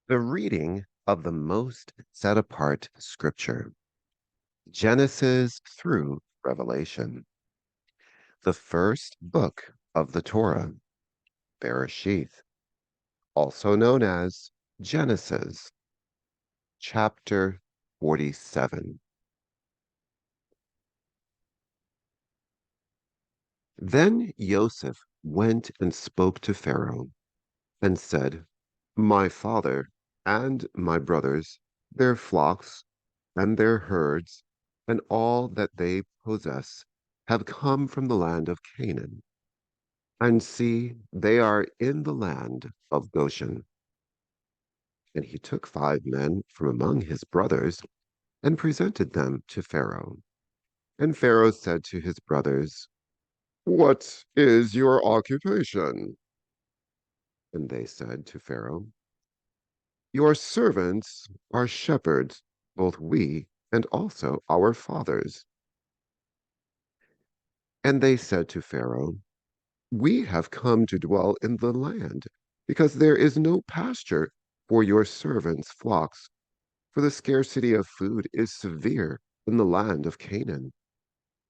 The reading of the most set apart scripture, Genesis through Revelation, the first book of the Torah, Bereshith, also known as Genesis, chapter 47. Then Joseph went and spoke to Pharaoh and said, My father and my brothers, their flocks and their herds, and all that they possess, have come from the land of Canaan. And see, they are in the land of Goshen. And he took 5 men from among his brothers and presented them to Pharaoh. And Pharaoh said to his brothers, What is your occupation? And they said to Pharaoh, Your servants are shepherds, both we and also our fathers. And they said to Pharaoh, We have come to dwell in the land, because there is no pasture for your servants' flocks, for the scarcity of food is severe in the land of Canaan.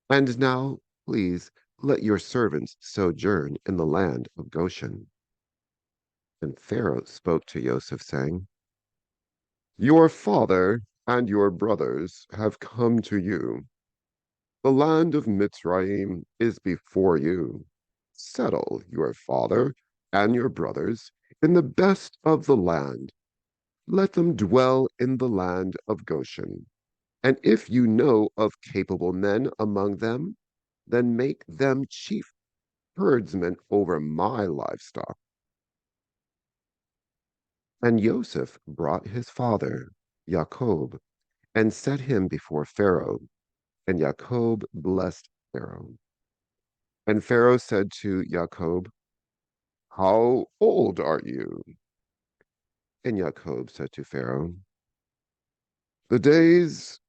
And now, please, let your servants sojourn in the land of Goshen. And Pharaoh spoke to Joseph, saying, Your father and your brothers have come to you. The land of Mitzrayim is before you. Settle your father and your brothers in the best of the land. Let them dwell in the land of Goshen. And if you know of capable men among them, then make them chief herdsmen over my livestock. And Joseph brought his father, Jacob, and set him before Pharaoh. And Jacob blessed Pharaoh. And Pharaoh said to Jacob, How old are you? And Jacob said to Pharaoh, The days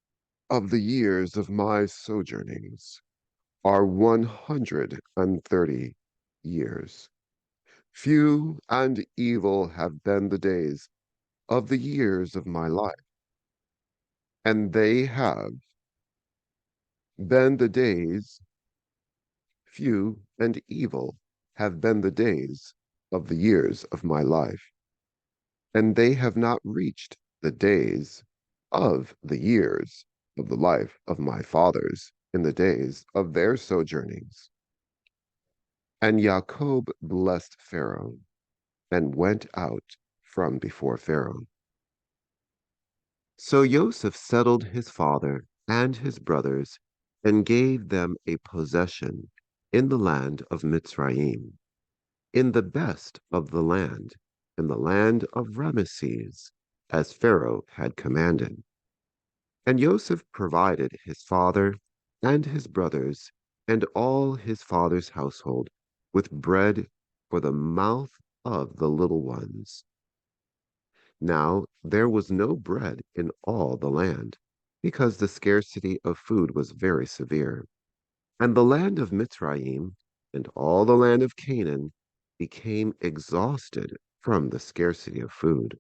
of the years of my sojournings are 130 years. Few and evil have been the days of the years of my life, and they have been the days, few and evil have been the days of the years of my life, and they have not reached the days of the years of the life of my fathers in the days of their sojournings. And Jacob blessed Pharaoh and went out from before Pharaoh. So Joseph settled his father and his brothers and gave them a possession in the land of Mitzrayim, in the best of the land, in the land of Ramesses, as Pharaoh had commanded. And Joseph provided his father and his brothers and all his father's household with bread for the mouth of the little ones. Now there was no bread in all the land, because the scarcity of food was very severe. And the land of Mitzrayim and all the land of Canaan became exhausted from the scarcity of food.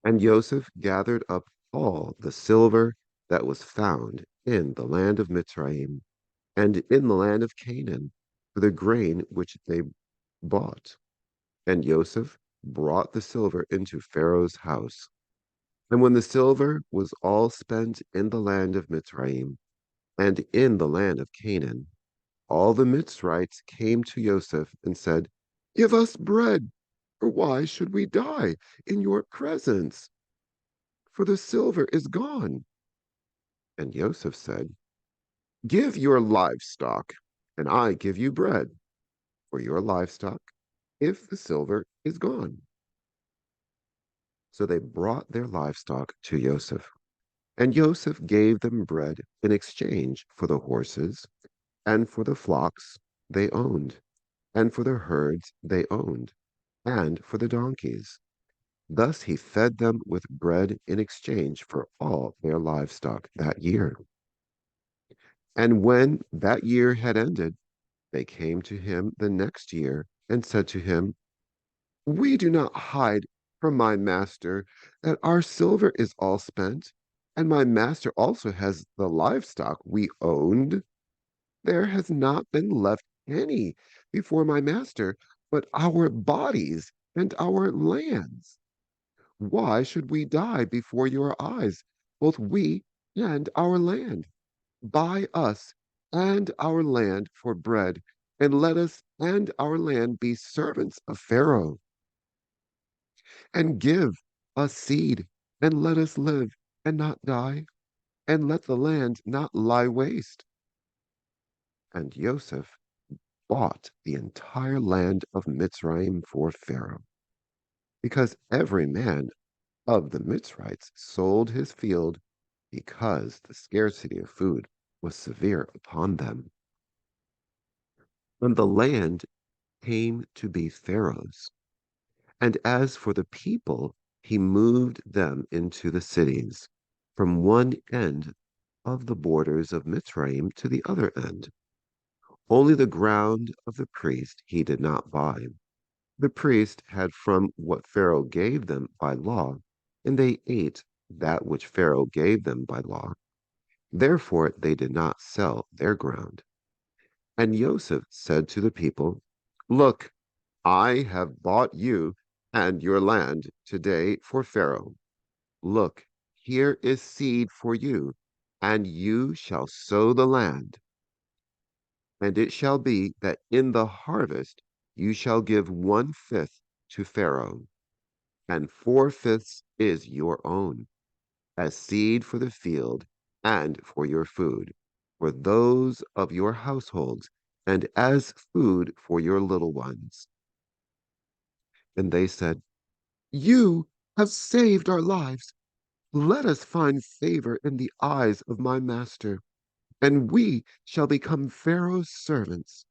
And Joseph gathered up all the silver that was found in the land of Mitzrayim and in the land of Canaan for the grain which they bought. And Joseph brought the silver into Pharaoh's house. And when the silver was all spent in the land of Mitzrayim and in the land of Canaan, all the Mitzrites came to Joseph and said, Give us bread, or why should we die in your presence? For the silver is gone. And Joseph said, Give your livestock, and I give you bread for your livestock, if the silver is gone. So they brought their livestock to Joseph, and Joseph gave them bread in exchange for the horses, and for the flocks they owned, and for the herds they owned, and for the donkeys. Thus he fed them with bread in exchange for all their livestock that year. And when that year had ended, they came to him the next year and said to him, We do not hide from my master that our silver is all spent, and my master also has the livestock we owned. There has not been left any before my master but our bodies and our lands. Why should we die before your eyes, both we and our land? Buy us and our land for bread, and let us and our land be servants of Pharaoh. And give us seed, and let us live and not die, and let the land not lie waste. And Joseph bought the entire land of Mitzrayim for Pharaoh, because every man of the Mitzrites sold his field because the scarcity of food was severe upon them. And the land came to be Pharaoh's. And as for the people, he moved them into the cities, from one end of the borders of Mitzrayim to the other end. Only the ground of the priest he did not buy. The priest had from what Pharaoh gave them by law, and they ate that which Pharaoh gave them by law. Therefore they did not sell their ground. And Joseph said to the people, Look, I have bought you and your land today for Pharaoh. Look, here is seed for you, and you shall sow the land. And it shall be that in the harvest you shall give 1/5 to Pharaoh, and 4/5 is your own, as seed for the field and for your food, for those of your households, and as food for your little ones. And they said, You have saved our lives. Let us find favor in the eyes of my master, and we shall become Pharaoh's servants.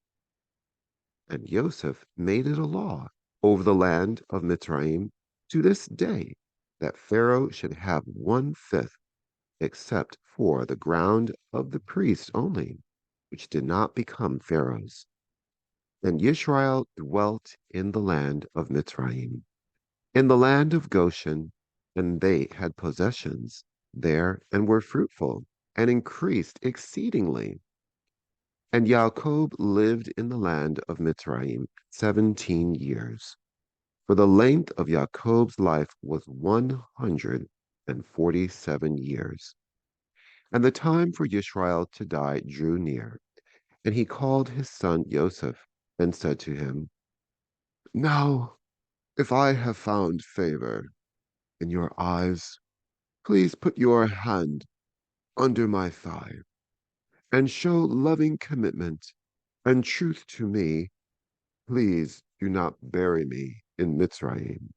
And Joseph made it a law over the land of Mitzrayim to this day that Pharaoh should have 1/5, except for the ground of the priests only, which did not become Pharaoh's. And Yisrael dwelt in the land of Mitzrayim, in the land of Goshen, and they had possessions there and were fruitful and increased exceedingly. And Yaakov lived in the land of Mitzrayim 17 years. For the length of Yaakov's life was 147 years. And the time for Yisrael to die drew near. And he called his son Joseph and said to him, Now, if I have found favor in your eyes, please put your hand under my thigh and show loving commitment and truth to me. Please do not bury me in Mitzrayim,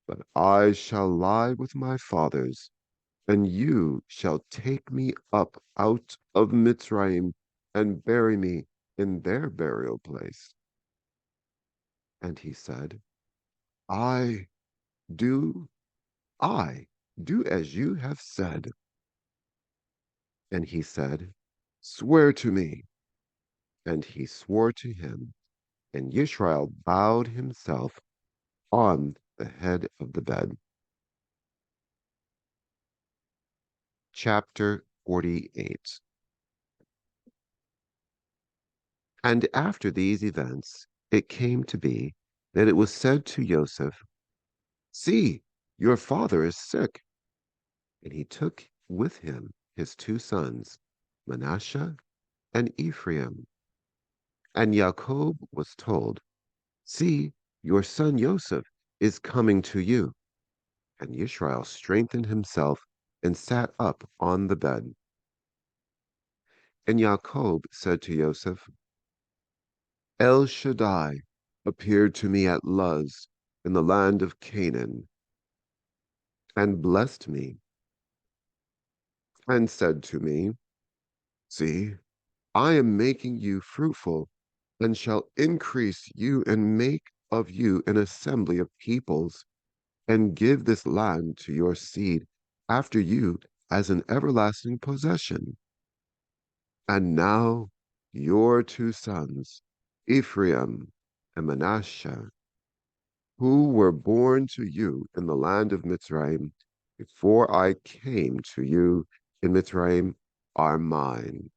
but I shall lie with my fathers, and you shall take me up out of Mitzrayim and bury me in their burial place. And he said, I do, I do as you have said. And he said, Swear to me. And he swore to him, and Yisrael bowed himself on the head of the bed. Chapter 48. And after these events, it came to be that it was said to Joseph, See, your father is sick. And he took with him his 2 sons, Manasseh and Ephraim. And Jacob was told, See, your son Joseph is coming to you. And Yisrael strengthened himself and sat up on the bed. And Jacob said to Joseph, El Shaddai appeared to me at Luz in the land of Canaan, and blessed me, and said to me, See, I am making you fruitful, and shall increase you and make of you an assembly of peoples, and give this land to your seed after you as an everlasting possession. And now your 2 sons, Ephraim and Manasseh, who were born to you in the land of Mitzrayim before I came to you in Mitzrayim are mine.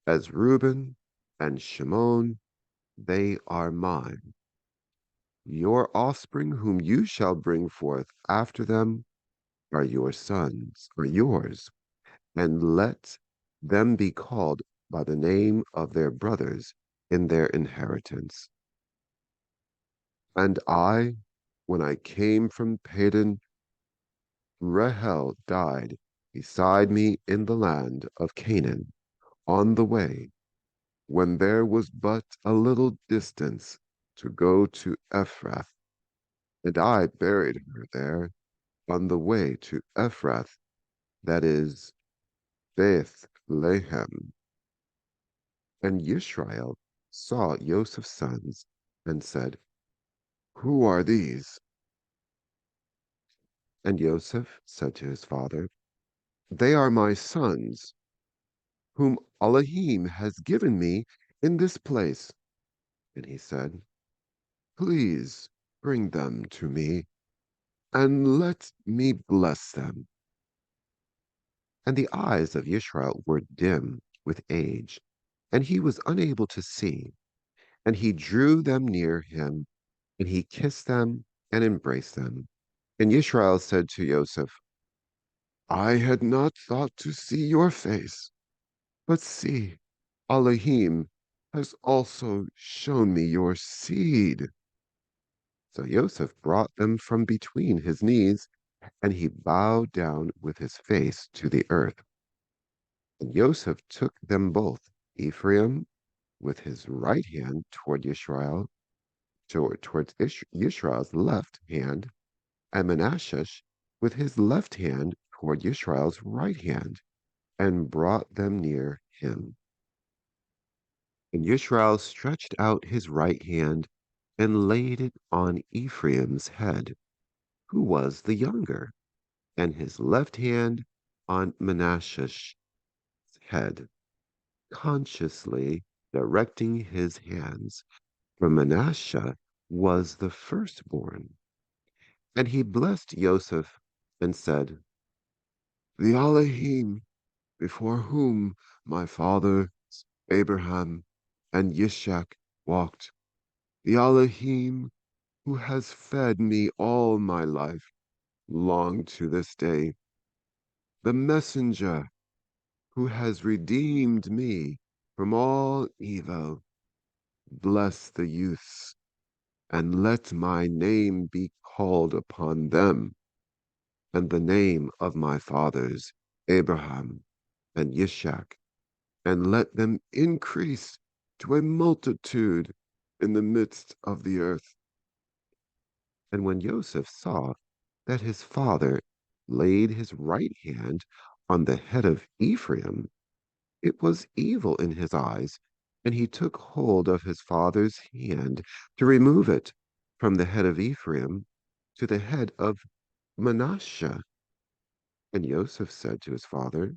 As Reuben and Shimon, they are mine. Your offspring, whom you shall bring forth after them, are your sons, are yours, and let them be called by the name of their brothers in their inheritance. And I, when I came from Padan, Rahel died beside me in the land of Canaan on the way, when there was but a little distance to go to Ephrath, and I buried her there on the way to Ephrath, that is, Bethlehem. And Yishmael saw Joseph's sons and said, Who are these? And Joseph said to his father, They are my sons, whom Elohim has given me in this place. And he said, Please bring them to me, and let me bless them. And the eyes of Yishmael were dim with age, and he was unable to see. And he drew them near him, and he kissed them and embraced them. And Yishmael said to Joseph, I had not thought to see your face, but see, Elohim has also shown me your seed. So Joseph brought them from between his knees, and he bowed down with his face to the earth. And Joseph took them both, Ephraim with his right hand toward Yishmael, towards Yishmael's left hand, and Manasseh with his left hand toward Yishmael's right hand, and brought them near him. And Yishmael stretched out his right hand and laid it on Ephraim's head, who was the younger, and his left hand on Manasseh's head, consciously directing his hands, for Manasseh was the firstborn. And he blessed Joseph and said, The Elohim, before whom my father Abraham and Yishak walked, the Elohim who has fed me all my life, long to this day, the messenger who has redeemed me from all evil, bless the youths, and let my name be called upon them, and the name of my fathers, Abraham and Yishak, and let them increase to a multitude in the midst of the earth. And when Joseph saw that his father laid his right hand on the head of Ephraim, it was evil in his eyes, and he took hold of his father's hand to remove it from the head of Ephraim to the head of Manasseh. And Joseph said to his father,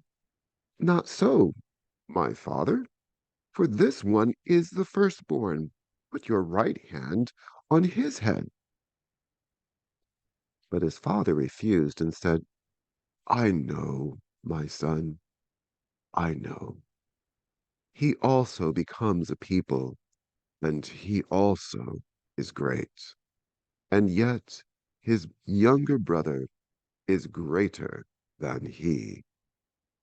Not so, my father, for this one is the firstborn. Put your right hand on his head. But his father refused and said, I know, my son, I know. He also becomes a people, and he also is great. And yet his younger brother is greater than he,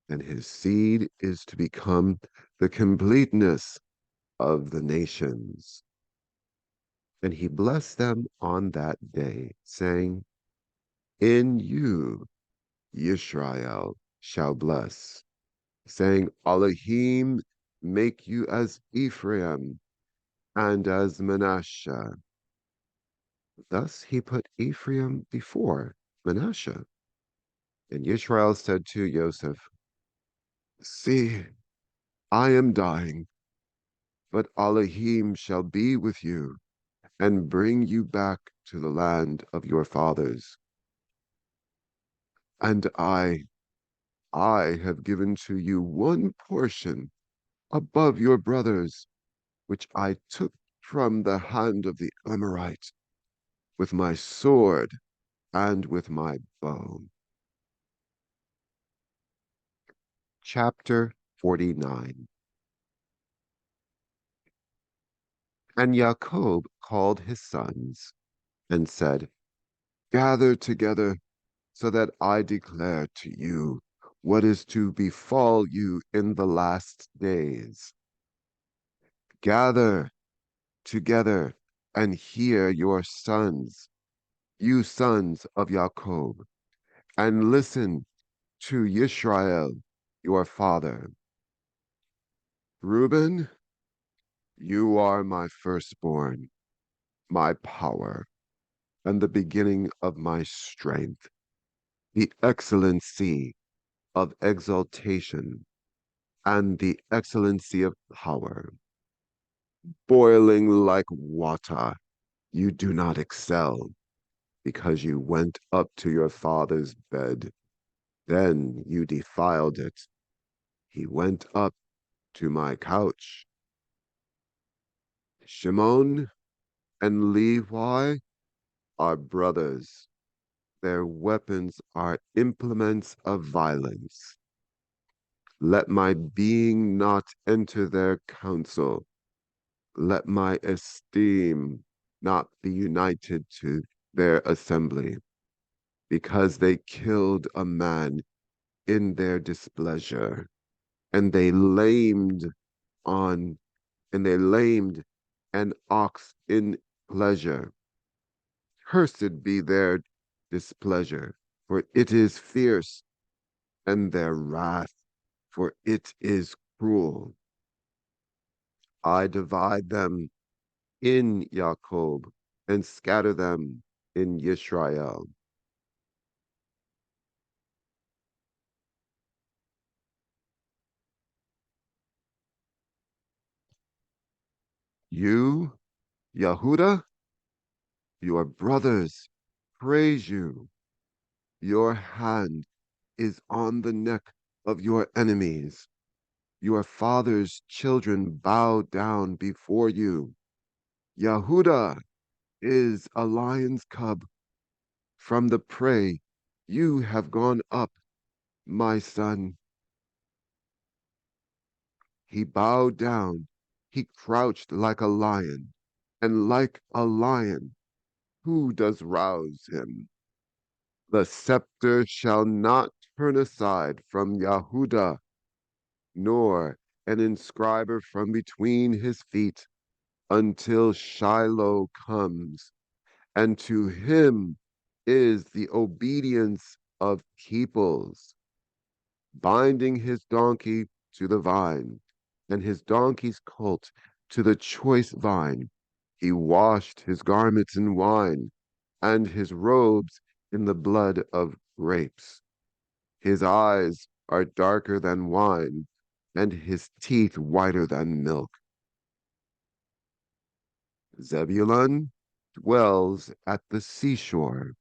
and his seed is to become the completeness of the nations. And he blessed them on that day, saying, In you Yisrael shall bless, saying, Elohim make you as Ephraim and as Manasseh. Thus he put Ephraim before Manasseh. And Yisrael said to Joseph, See, I am dying, but Elohim shall be with you and bring you back to the land of your fathers. And I have given to you one portion above your brothers, which I took from the hand of the Amorite. with my sword and with my bow. Chapter 49. And Jacob called his sons and said, Gather together so that I declare to you what is to befall you in the last days. Gather together and hear your sons, you sons of Jacob, and listen to Israel, your father. Reuben, you are my firstborn, my power, and the beginning of my strength, the excellency of exaltation, and the excellency of power. Boiling like water, you do not excel, because you went up to your father's bed. Then you defiled it. He went up to my couch. Shimon and Levi are brothers. Their weapons are implements of violence. Let my being not enter their counsel. Let my esteem not be united to their assembly, because they killed a man in their displeasure, and they lamed on, and they lamed an ox in pleasure. Cursed be their displeasure, for it is fierce, and their wrath, for it is cruel. I divide them in Jacob and scatter them in Israel. You, Yahudah, your brothers praise you. Your hand is on the neck of your enemies. Your father's children bow down before you. Yahudah is a lion's cub. From the prey you have gone up, my son. He bowed down, he crouched like a lion, and like a lion, who does rouse him? The scepter shall not turn aside from Yahudah, nor an inscriber from between his feet, until Shiloh comes, and to him is the obedience of peoples, binding his donkey to the vine, and his donkey's colt to the choice vine. He washed his garments in wine, and his robes in the blood of grapes. His eyes are darker than wine, and his teeth whiter than milk. Zebulun dwells at the seashore.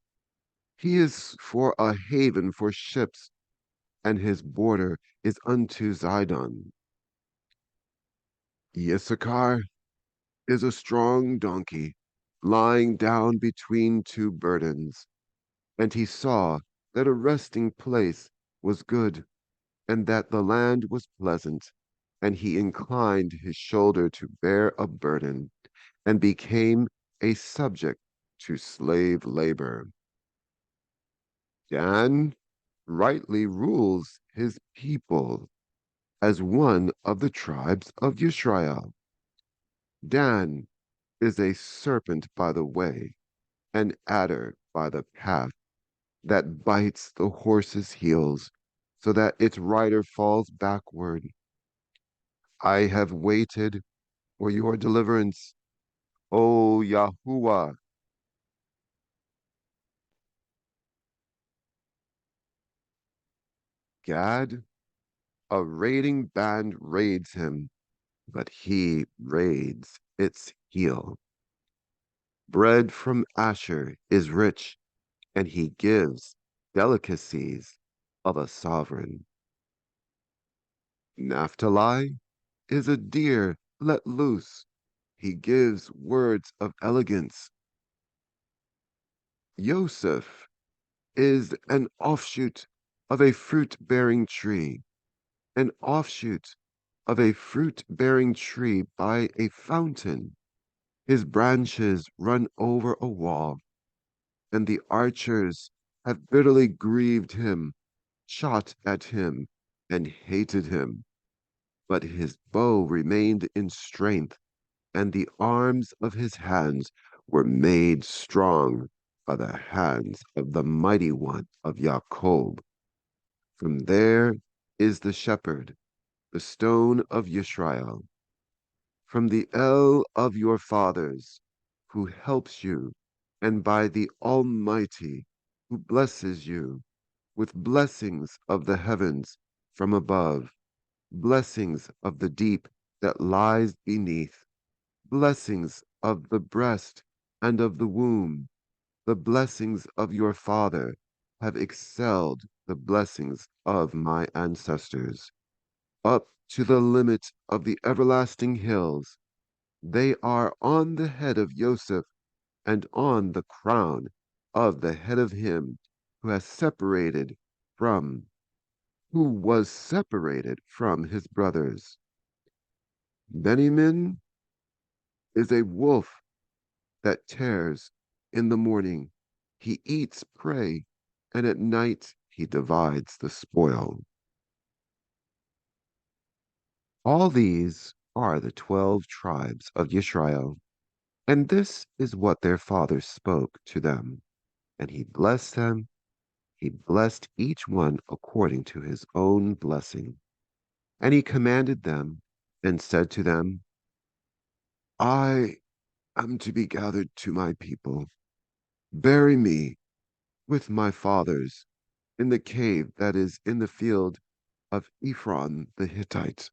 He is for a haven for ships, and his border is unto Zidon. Issachar is a strong donkey, lying down between two burdens. And he saw that a resting place was good, and that the land was pleasant. And he inclined his shoulder to bear a burden, and became a subject to slave labor. Dan rightly rules his people as one of the tribes of Israel. Dan is a serpent by the way, an adder by the path, that bites the horse's heels, so that its rider falls backward. I have waited for your deliverance, O YAHUAH. Gad, a raiding band raids him, but he raids its heel. Bread from Asher is rich, and he gives delicacies of a sovereign. Naphtali is a deer let loose. He gives words of elegance. Yosef is an offshoot of a fruit-bearing tree, an offshoot of a fruit-bearing tree by a fountain. His branches run over a wall, and the archers have bitterly grieved him, shot at him, and hated him. But his bow remained in strength, and the arms of his hands were made strong by the hands of the mighty one of Jacob. From there is the shepherd, the stone of Yisrael, from the El of your fathers, who helps you, and by the Almighty, who blesses you with blessings of the heavens from above, blessings of the deep that lies beneath, blessings of the breast and of the womb. The blessings of your father have excelled the blessings of my ancestors. Up to the limit of the everlasting hills, they are on the head of Joseph and on the crown of the head of him who has separated from, who was separated from his brothers. Benjamin is a wolf that tears in the morning. He eats prey, and at night he divides the spoil. All these are the 12 tribes of Yisrael, and this is what their father spoke to them. And he blessed them. He blessed each one according to his own blessing. And he commanded them and said to them, I am to be gathered to my people. Bury me with my fathers in the cave that is in the field of Ephron the Hittite,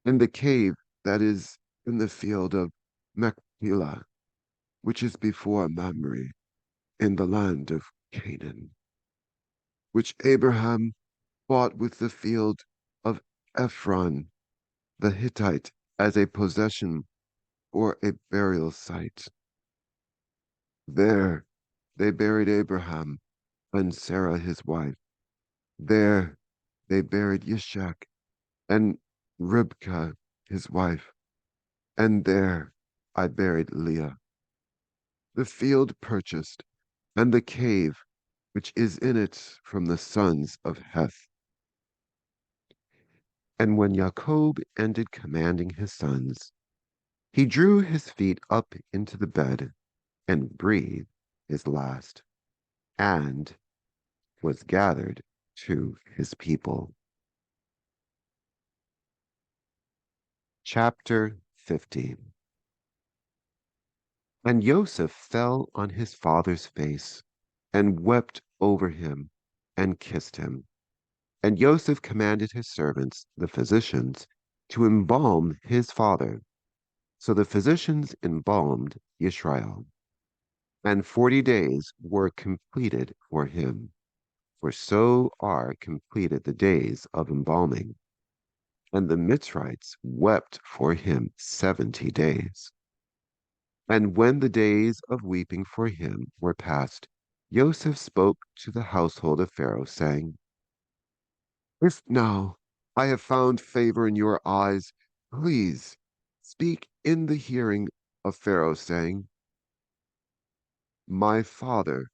in the cave that is in the field of Machpelah, which is before Mamre, in the land of Canaan, which Abraham bought with the field of Ephron the Hittite as a possession or a burial site. There they buried Abraham and Sarah his wife. There they buried Yishak and Ribkah his wife. And there I buried Leah. The field purchased, and the cave which is in it from the sons of Heth. And when Jacob ended commanding his sons, he drew his feet up into the bed and breathed his last, and was gathered to his people. Chapter 50. And Joseph fell on his father's face, and wept over him, and kissed him. And Joseph commanded his servants, the physicians, to embalm his father. So the physicians embalmed Yisrael. And 40 days were completed for him, for so are completed the days of embalming. And the Mitzrites wept for him 70 days. And when the days of weeping for him were past, Joseph spoke to the household of Pharaoh, saying, If now I have found favor in your eyes, please speak in the hearing of Pharaoh, saying, My father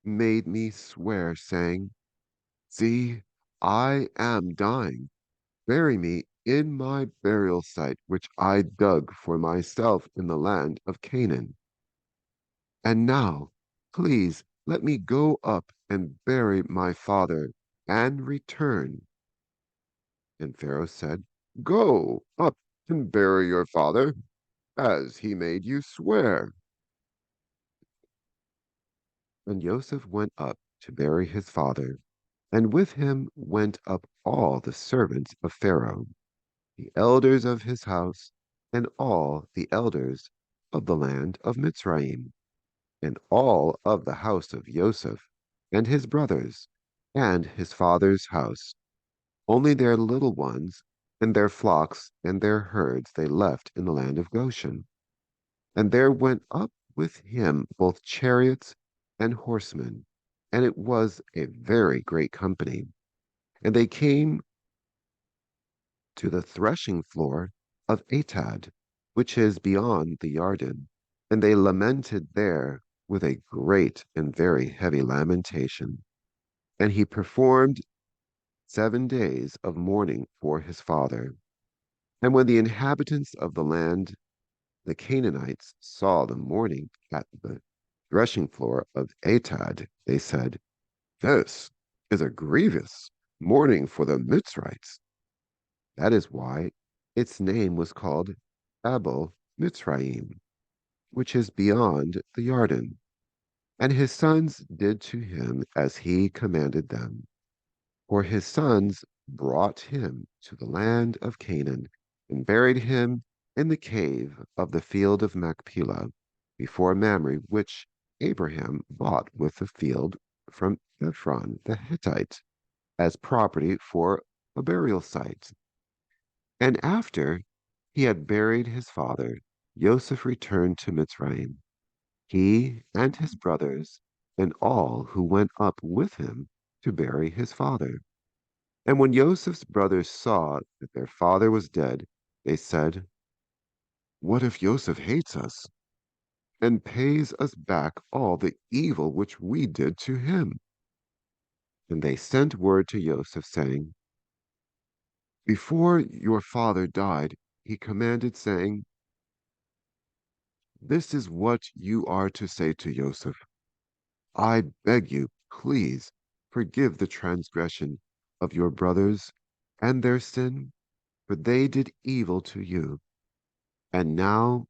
made me swear, saying, See, I am dying. Bury me in my burial site, which I dug for myself in the land of Canaan. And now, please let me go up and bury my father and return. And Pharaoh said, Go up and bury your father, as he made you swear. And Joseph went up to bury his father, and with him went up all the servants of Pharaoh, the elders of his house, and all the elders of the land of Mitzrayim, and all of the house of Joseph, and his brothers, and his father's house. Only their little ones, and their flocks, and their herds they left in the land of Goshen. And there went up with him both chariots and horsemen, and it was a very great company. And they came to the threshing floor of Atad, which is beyond the Yarden, and they lamented there with a great and very heavy lamentation. And he performed 7 days of mourning for his father. And when the inhabitants of the land, the Canaanites, saw the mourning at the threshing floor of Atad, they said, "This is a grievous mourning for the Mitzrites." That is why its name was called Abel Mitzrayim, which is beyond the Yarden. And his sons did to him as he commanded them. For his sons brought him to the land of Canaan and buried him in the cave of the field of Machpelah before Mamre, which Abraham bought with the field from Ephron the Hittite as property for a burial site. And after he had buried his father, Joseph returned to Mitzrayim, he and his brothers, and all who went up with him to bury his father. And when Joseph's brothers saw that their father was dead, they said, "What if Joseph hates us and pays us back all the evil which we did to him?" And they sent word to Joseph, saying, "Before your father died, he commanded, saying, 'This is what you are to say to Joseph. I beg you, please, forgive the transgression of your brothers and their sin, for they did evil to you. And now,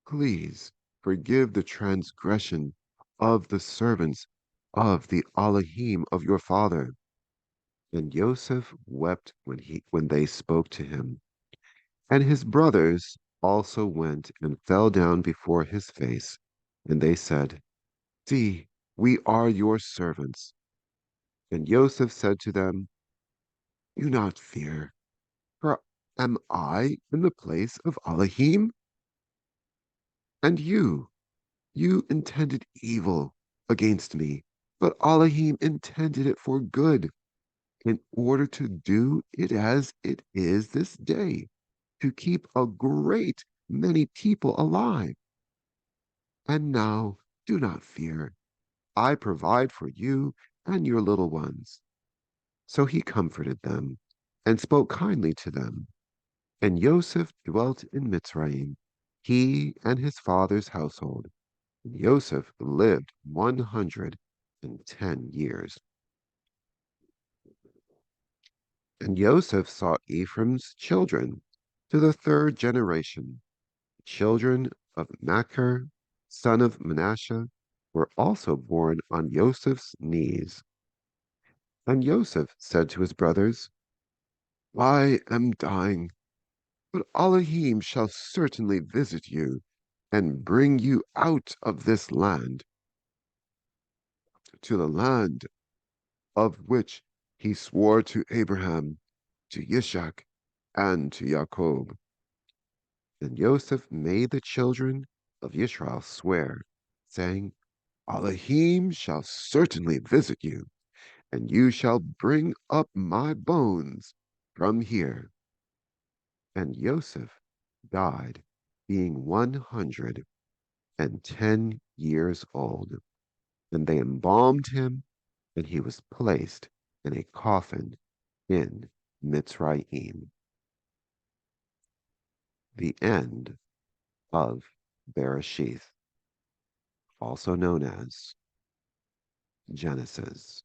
please, forgive the transgression of the servants of the Elohim of your father.' And Joseph wept when they spoke to him. And his brothers also went and fell down before his face. And they said, 'See, we are your servants.' And Joseph said to them, 'Do not fear, for am I in the place of Elohim? And you intended evil against me, but Elohim intended it for good, in order to do it as it is this day, to keep a great many people alive. And now do not fear. I provide for you and your little ones.' So he comforted them and spoke kindly to them. And Joseph dwelt in Mitzrayim, he and his father's household. And Joseph lived 110 years. And Joseph saw Ephraim's children to the third generation. The children of Machir, son of Manasseh, were also born on Joseph's knees. And Joseph said to his brothers, "I am dying, but Elohim shall certainly visit you and bring you out of this land to the land of which he swore to Abraham, to Yishak, and to Jacob." And Joseph made the children of Israel swear, saying, "Elohim shall certainly visit you, and you shall bring up my bones from here." And Joseph died, being 110 years old. And they embalmed him, and he was placed in a coffin in Mitzrayim. The end of Bereshith, also known as Genesis.